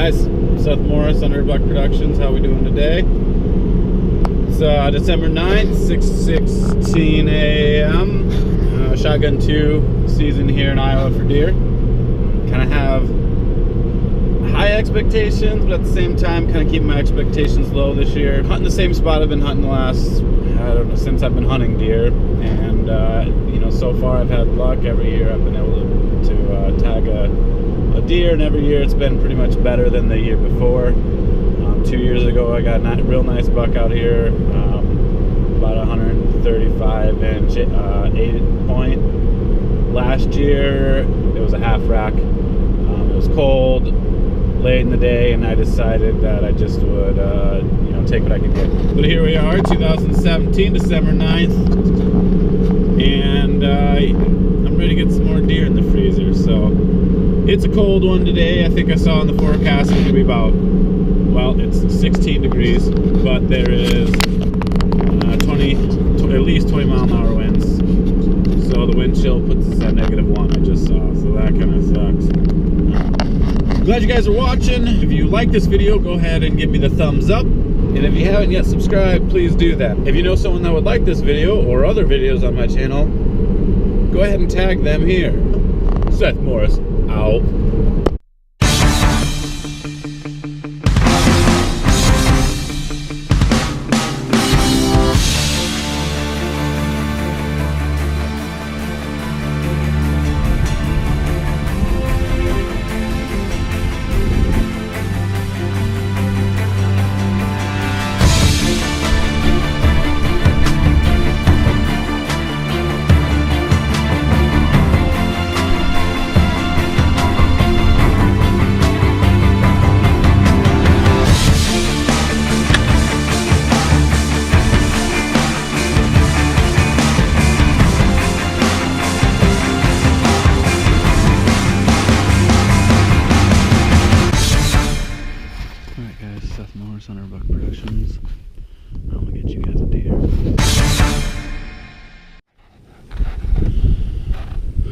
guys, Seth Morris, Underbuck Productions. How we doing today? It's December 9th, 6:16 a.m. Shotgun 2 season here in Iowa for deer. Kind of have high expectations, but at the same time kind of keep my expectations low this year. Hunting the same spot I've been hunting the last, I don't know, since I've been hunting deer. And you know, so far I've had luck. Every year I've been able to tag a deer, and every year it's been pretty much better than the year before. 2 years ago I got a real nice buck out here, about 135 inch 8 point. Last year it was a half rack. It was cold late in the day, and I decided that I just would you know, take what I could get. But here we are, 2017, December 9th, and I'm ready to get some more deer in the freezer. So it's a cold one today. I think I saw in the forecast it's going to be about, well, it's 16 degrees, but there is at least 20 mile an hour winds. So the wind chill puts us at -1, I just saw, so that kind of sucks. Glad you guys are watching. If you like this video, go ahead and give me the thumbs up. And if you haven't yet subscribed, please do that. If you know someone that would like this video or other videos on my channel, go ahead and tag them here. Seth Morris, out. Seth Morris, Underbuck Productions. I'm gonna get you guys a deer.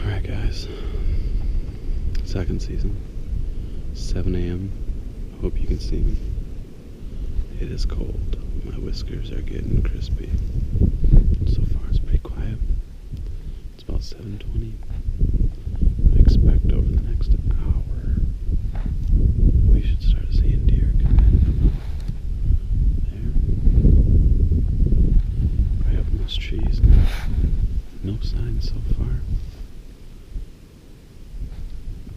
Alright guys, second season, 7 a.m. Hope you can see me. It is cold. My whiskers are getting crispy. So far it's pretty quiet. It's about 7:20. I expect over the next hour we should start seeing deer come in there. Right up in those trees. No signs so far.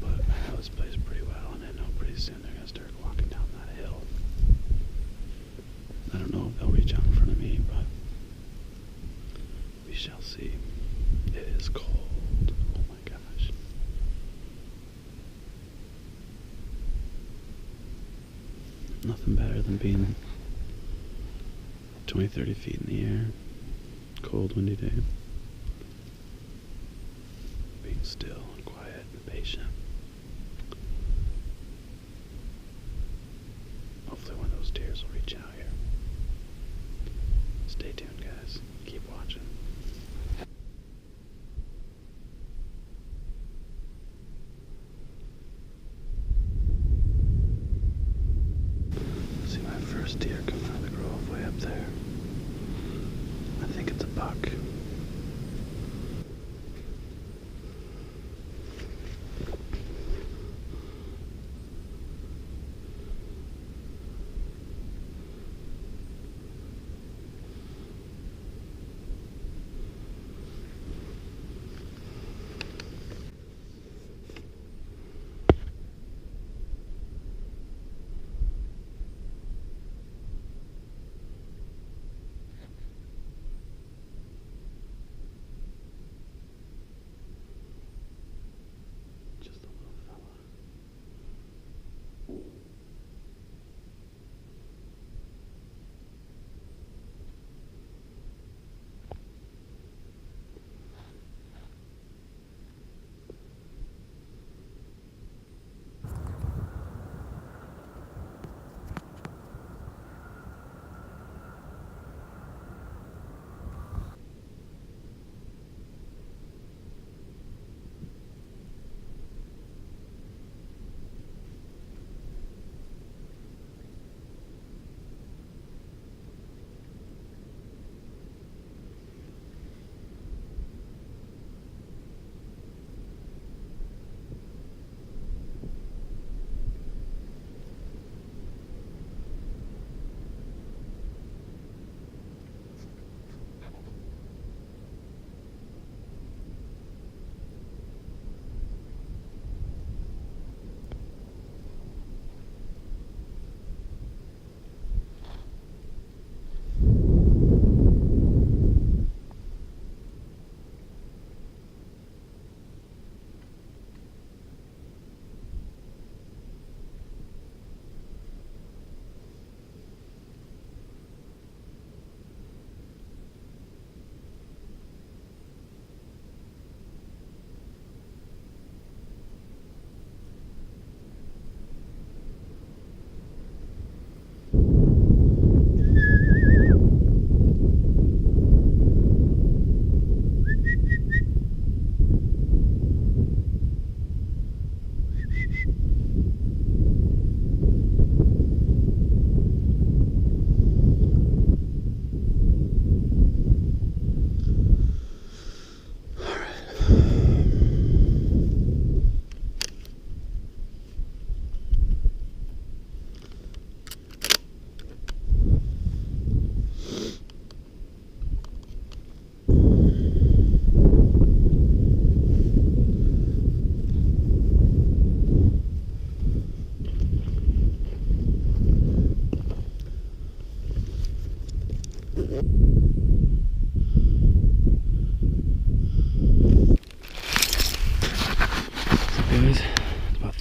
But I know this place pretty well, and I know pretty soon they're going to start walking down that hill. I don't know if they'll reach out in front of me, but we shall see. It is cold. Oh my gosh. Nothing better than being 20-30 feet in the air, cold, windy day, being still and quiet and patient. Hopefully one of those deers will reach out here. Stay tuned, guys. Keep watching. See my first deer coming out of the grove way up there. I think it's a buck.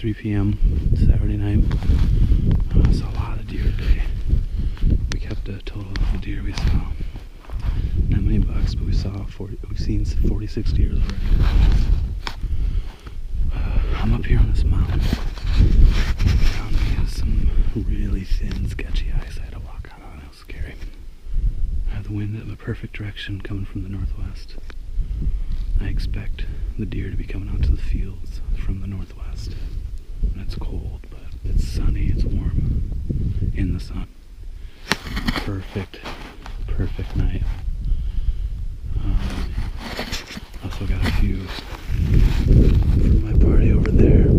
3 p.m. Saturday night. Saw a lot of deer today. We kept a total of the deer we saw. Not many bucks, but we've seen 46 deer already. I'm up here on this mountain. Around me is some really thin, sketchy ice I had to walk out on. It was scary. I have the wind in the perfect direction coming from the northwest. I expect the deer to be coming out to the fields from the northwest. And it's cold, but it's sunny, it's warm, in the sun. Perfect night. Also got a few from my party over there.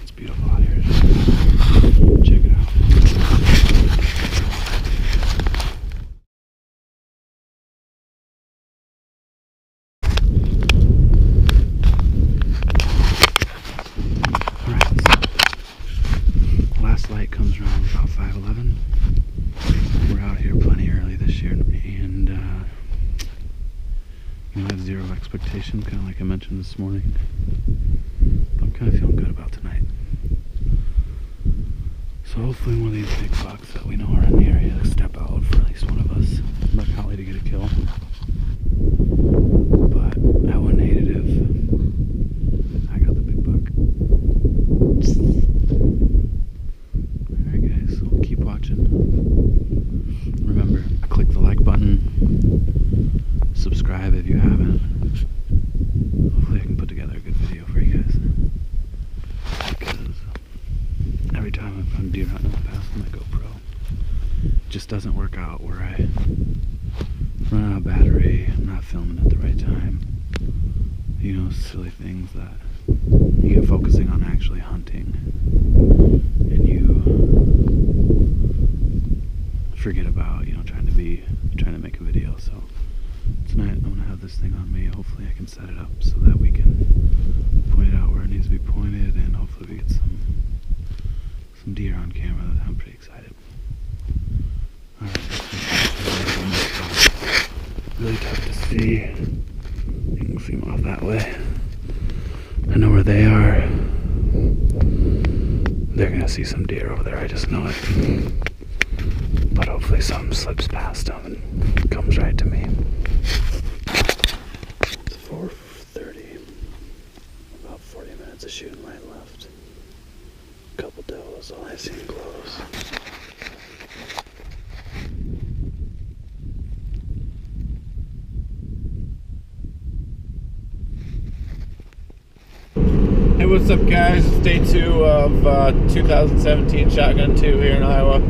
It's beautiful out here. Check it out. Last light comes around about 5:11. We're out here plenty early this year, and I have zero expectations, kind of like I mentioned this morning. But I'm kind of feeling good about tonight. So hopefully one of these big bucks that we know are in the area to step out for at least one of us. I'm not probably to get a kill, but I wouldn't hate it if I got the big buck. Alright guys, so keep watching. Remember, click the like button, subscribe if you haven't. Hopefully I can put together a good video for you guys. Because every time I've gone deer hunting in the past with my GoPro, it just doesn't work out where I run out of battery, I'm not filming at the right time. You know, silly things that you get focusing on actually hunting and you forget about, you know, trying to make a video. So tonight I'm gonna have this thing on me. Hopefully I can set it up so that we can point it out where it needs to be pointed, and hopefully we get some deer on camera. I'm pretty excited. Alright, really tough to see. You can see them off that way. I know where they are. They're gonna see some deer over there, I just know it. But hopefully something slips past them and comes right to me. It's 4:30. About 40 minutes of shooting light left. A couple does, all I've seen close. Hey, what's up guys? It's day 2 of 2017 Shotgun 2 here in Iowa.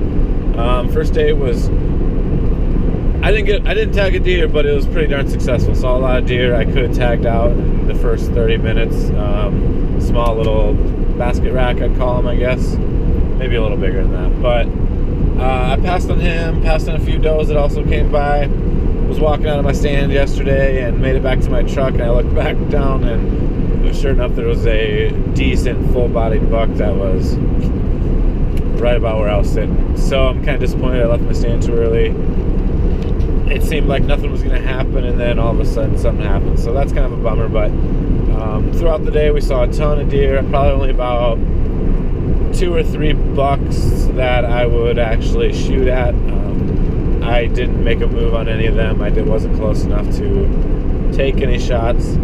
First day was, I didn't tag a deer, but it was pretty darn successful. Saw a lot of deer I could have tagged out in the first 30 minutes. Small little basket rack, I'd call them, I guess. Maybe a little bigger than that. But I passed on him, passed on a few does that also came by. Was walking out of my stand yesterday and made it back to my truck, and I looked back down, and sure enough there was a decent full-bodied buck that was right about where I was sitting. So I'm kind of disappointed I left my stand too early. It seemed like nothing was going to happen, and then all of a sudden something happened. So that's kind of a bummer, but throughout the day we saw a ton of deer. Probably only about 2 or 3 bucks that I would actually shoot at. I didn't make a move on any of them. I wasn't close enough to take any shots.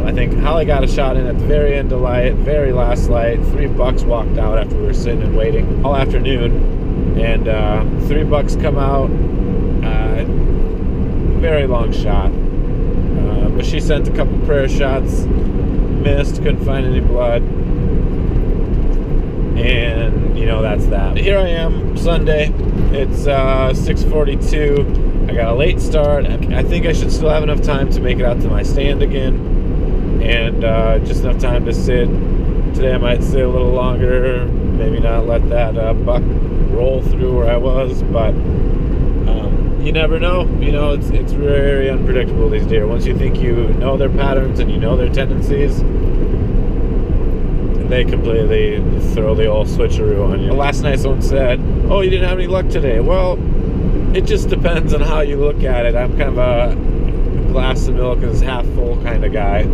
I think Holly got a shot in at the very end of light, very last light. 3 bucks walked out after we were sitting and waiting all afternoon, and 3 bucks come out. Very long shot, but she sent a couple prayer shots, missed, couldn't find any blood, and you know, that's that. Here I am, Sunday. It's 6:42. I got a late start. I think I should still have enough time to make it out to my stand again, and just enough time to sit. Today I might sit a little longer, maybe not let that buck roll through where I was, but you never know. You know, it's very unpredictable, these deer. Once you think you know their patterns and you know their tendencies, they completely throw the old switcheroo on you. Last night someone said, oh, you didn't have any luck today. Well, it just depends on how you look at it. I'm kind of a glass of milk is half full kind of guy.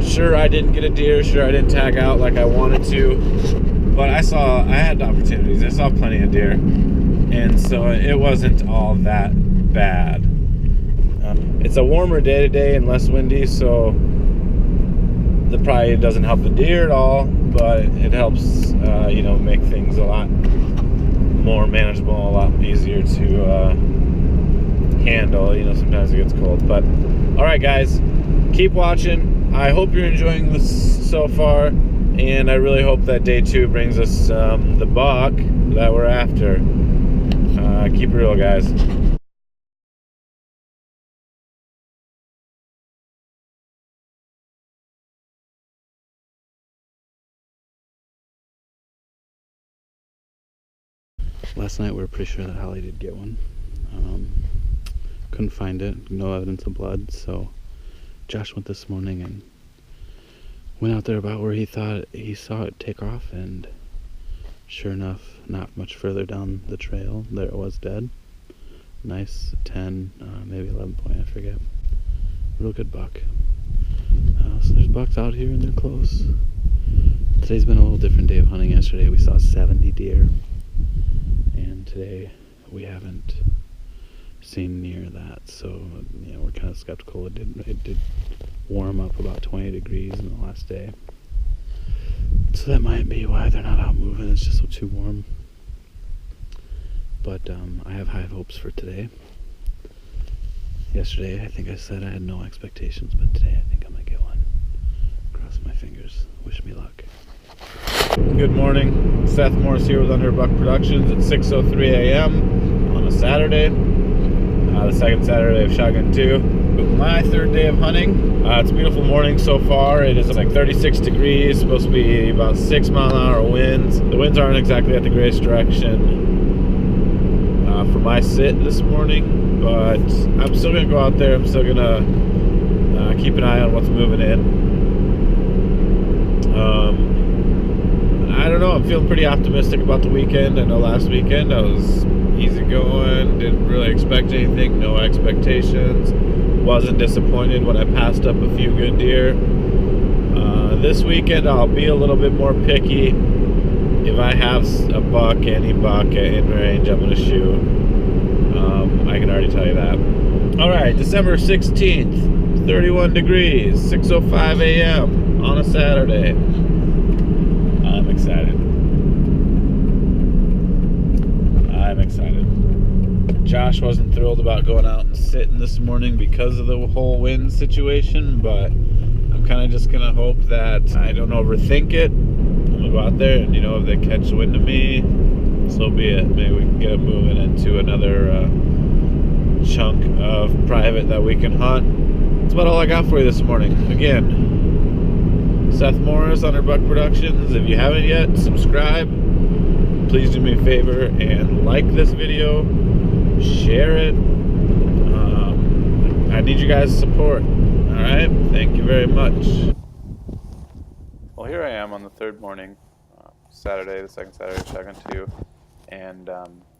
Sure, I didn't get a deer. Sure, I didn't tag out like I wanted to. But I had opportunities. I saw plenty of deer. And so it wasn't all that bad. It's a warmer day today and less windy, so that probably doesn't help the deer at all, but it helps, make things a lot more manageable, a lot easier to handle. Sometimes it gets cold. But all right, guys, keep watching. I hope you're enjoying this so far, and I really hope that day 2 brings us the buck that we're after. Keep it real, guys. Last night we were pretty sure that Holly did get one. Couldn't find it, no evidence of blood, so Josh went this morning and went out there about where he thought he saw it take off, and sure enough, not much further down the trail, there it was dead. Nice 10, maybe 11 point, I forget. Real good buck. So there's bucks out here and they're close. Today's been a little different day of hunting. Yesterday we saw 70 deer, and today we haven't seen near that, so we're kind of skeptical. It did warm up about 20 degrees in the last day, so that might be why they're not out moving. It's just too warm. But I have high hopes for today. Yesterday I think I said I had no expectations, but today I think I might get one. Cross my fingers. Wish me luck. Good morning. Seth Morris here with Underbuck Productions at 6:03 a.m. on a Saturday. The second Saturday of Shotgun 2. My third day of hunting. It's a beautiful morning so far. It is like 36 degrees, supposed to be about 6 mile-an-hour winds. The winds aren't exactly at the greatest direction for my sit this morning, but I'm still going to go out there. I'm still going to keep an eye on what's moving in. I don't know, I'm feeling pretty optimistic about the weekend. I know last weekend I was easygoing, didn't really expect anything, no expectations. Wasn't disappointed when I passed up a few good deer. This weekend I'll be a little bit more picky. If I have a buck, any buck in range, I'm going to shoot. I can already tell you that. Alright, December 16th, 31 degrees, 6:05 a.m. on a Saturday. I'm excited. I'm excited. Josh wasn't thrilled about going out and sitting this morning because of the whole wind situation, but I'm kind of just going to hope that I don't overthink it. I'm going to go out there and, if they catch wind of me, so be it. Maybe we can get them moving into another chunk of private that we can hunt. That's about all I got for you this morning. Again, Seth Morris, Underbuck Productions. If you haven't yet, subscribe. Please do me a favor and like this video, share it. I need you guys' support. All right, thank you very much. Well, here I am on the third morning, Saturday, the second Saturday of Shotgun 2, and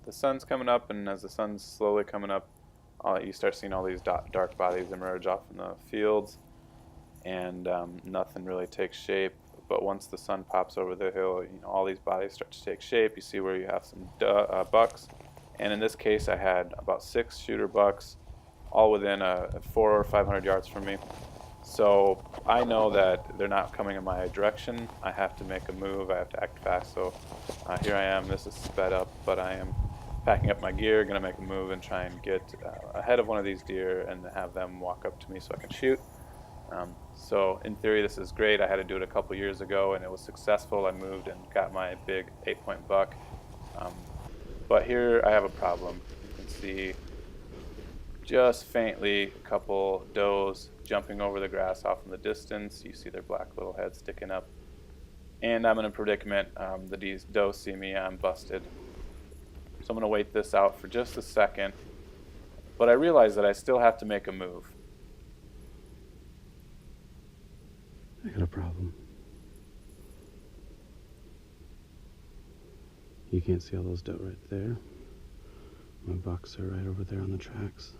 the sun's coming up, and as the sun's slowly coming up, you start seeing all these dark bodies emerge off in the fields, and nothing really takes shape. But once the sun pops over the hill, all these bodies start to take shape. You see where you have some bucks, and in this case I had about 6 shooter bucks, all within 400 or 500 yards from me. So I know that they're not coming in my direction. I have to make a move. I have to act fast. So here I am. This is sped up, but I am packing up my gear, going to make a move and try and get ahead of one of these deer and have them walk up to me so I can shoot. So in theory this is great. I had to do it a couple years ago and it was successful. I moved and got my big 8-point buck. But here I have a problem. You can see just faintly a couple does jumping over the grass off in the distance. You see their black little heads sticking up. And I'm in a predicament. The does see me, I'm busted. So I'm going to wait this out for just a second. But I realize that I still have to make a move. I got a problem. You can't see all those doe right there. My bucks are right over there on the tracks.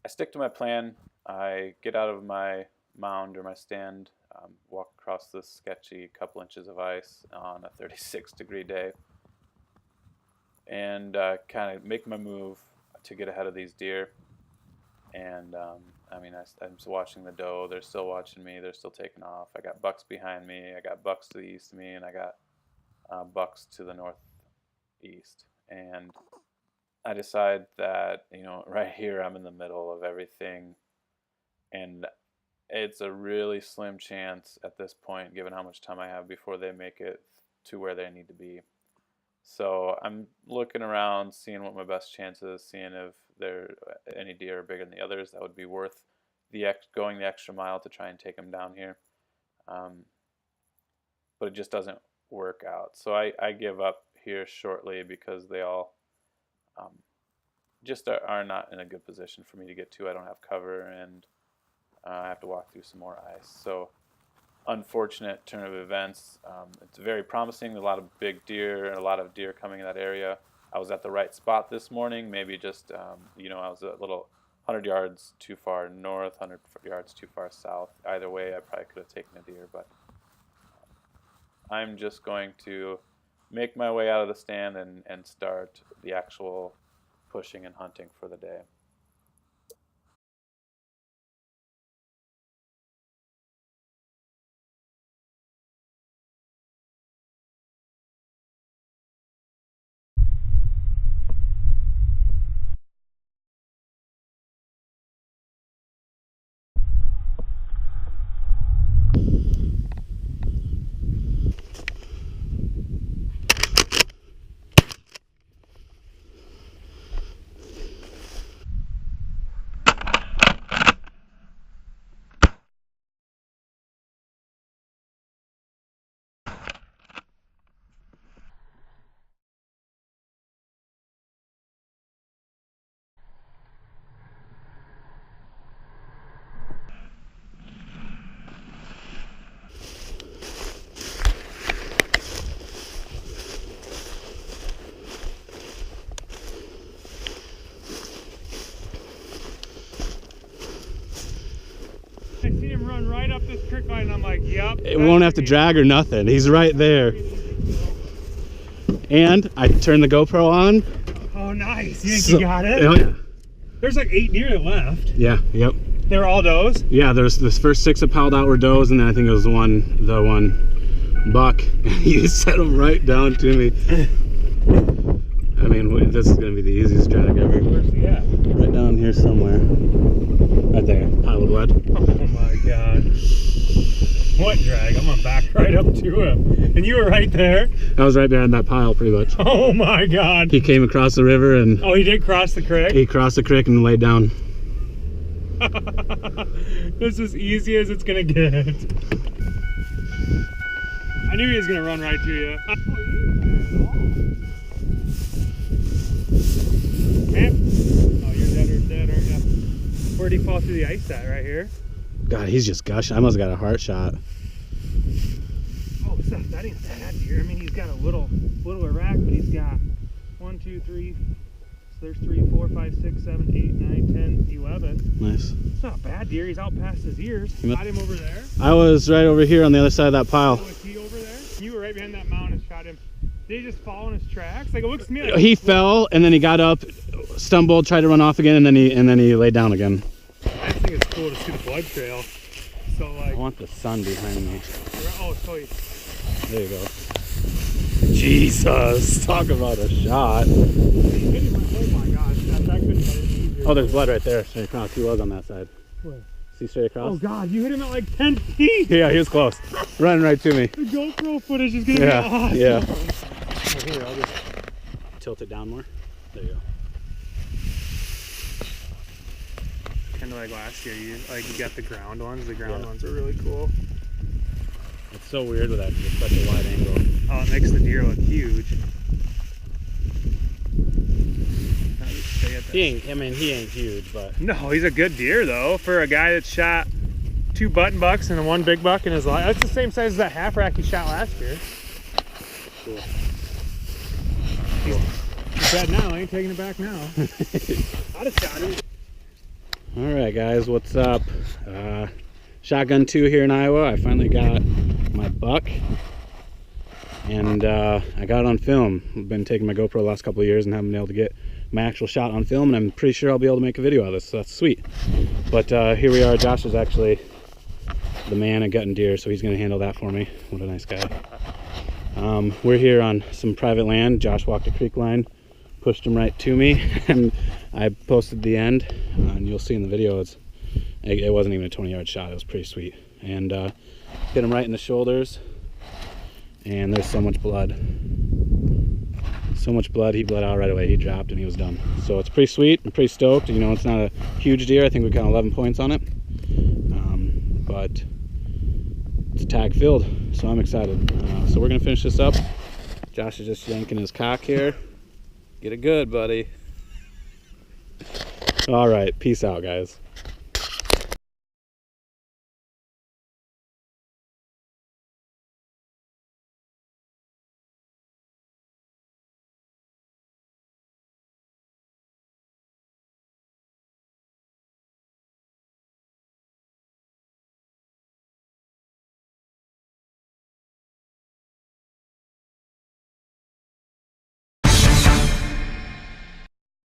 I stick to my plan. I get out of my mound or my stand, walk across this sketchy couple inches of ice on a 36-degree day, and kind of make my move to get ahead of these deer. And I mean, I'm just watching the doe. They're still watching me. They're still taking off. I got bucks behind me. I got bucks to the east of me, and I got bucks to the northeast. And I decide that, you know, right here I'm in the middle of everything, and it's a really slim chance at this point, given how much time I have before they make it to where they need to be. So I'm looking around, seeing what my best chance is, seeing if any deer are bigger than the others that would be worth going the extra mile to try and take them down here. But it just doesn't work out. So I give up here shortly because they all just are not in a good position for me to get to. I don't have cover, and I have to walk through some more ice. So unfortunate turn of events. It's very promising. A lot of big deer and a lot of deer coming in that area. I was at the right spot this morning. Maybe just you know, I was a little 100 yards too far north, 100 yards too far south. Either way, I probably could have taken a deer, but I'm just going to make my way out of the stand and start the actual pushing and hunting for the day. I see him run right up this creek line, and I'm like, yep. It won't have to drag or nothing. He's right there. And I turned the GoPro on. Oh, nice. You think you got it? Oh, yeah. There's like 8 deer left. Yeah, yep. They were all does? Yeah, there's this first 6 that piled out were does, and then I think it was the one buck. He set them right down to me. I mean, this is going to be the easiest drag ever. Where's he at? Right down here somewhere. Right there, pile of wood. Oh my god. What drag? I'm gonna back right up to him. And you were right there? I was right behind that pile, pretty much. Oh my god. He came across the river and... Oh, he did cross the creek? He crossed the creek and laid down. This is easy as it's gonna get. I knew he was gonna run right to you. Oh, man. Oh, you're dead, aren't you? Where'd he fall through the ice at? Right here? God, he's just gushing. I must have got a heart shot. Oh, Seth, that ain't a bad deer. I mean, he's got a little rack, but he's got 1, 2, 3. So there's 3, 4, 5, 6, 7, 8, 9, 10, 11. Nice. It's not a bad deer. He's out past his ears. Got him over there. I was right over here on the other side of that pile. Oh, was he over there? You were right behind that mound and shot him. Did he just fall in his tracks? Like, it looks to me like he fell and then he got up, stumbled, tried to run off again, and then he laid down again. I just think it's cool to see the blood trail. So like, I want the sun behind me. oh, so he, There you go. Jesus, talk about a shot. he hit him. Oh my gosh, that couldn't get it easier. Oh, there's blood right there. Straight across. He was on that side. Where? See straight across? Oh god, you hit him at like 10 feet. Yeah, he was close. Running right to me. The GoPro footage is gonna be awesome. Yeah. Oh, here, I'll just tilt it down more. There you go. Kind of like last year, you got the ground ones. The ground ones are really cool. It's so weird with that. It's such a wide angle. Oh, it makes the deer look huge. He ain't huge, but No, he's a good deer though for a guy that shot 2 button bucks and 1 big buck in his life. That's the same size as that half rack he shot last year. cool. He's dead now. I ain't taking it back now. I'd have shot him. All right, guys, what's up? Shotgun 2 here in Iowa. I finally got my buck, and I got it on film. I've been taking my GoPro the last couple of years and haven't been able to get my actual shot on film, and I'm pretty sure I'll be able to make a video out of this, so that's sweet. But here we are. Josh is actually the man at gutting deer, so he's going to handle that for me. What a nice guy. We're here on some private land. Josh walked a creek line, pushed him right to me, and I posted the end, and you'll see in the video it wasn't even a 20-yard shot. It was pretty sweet, and hit him right in the shoulders, and there's so much blood, he bled out right away. He dropped and he was done. So it's pretty sweet. I'm pretty stoked. You know, it's not a huge deer. I think we got 11 points on it, but it's a tag filled, so I'm excited. So we're gonna finish this up. Josh is just yanking his cock here. Get it good, buddy. All right, peace out, guys.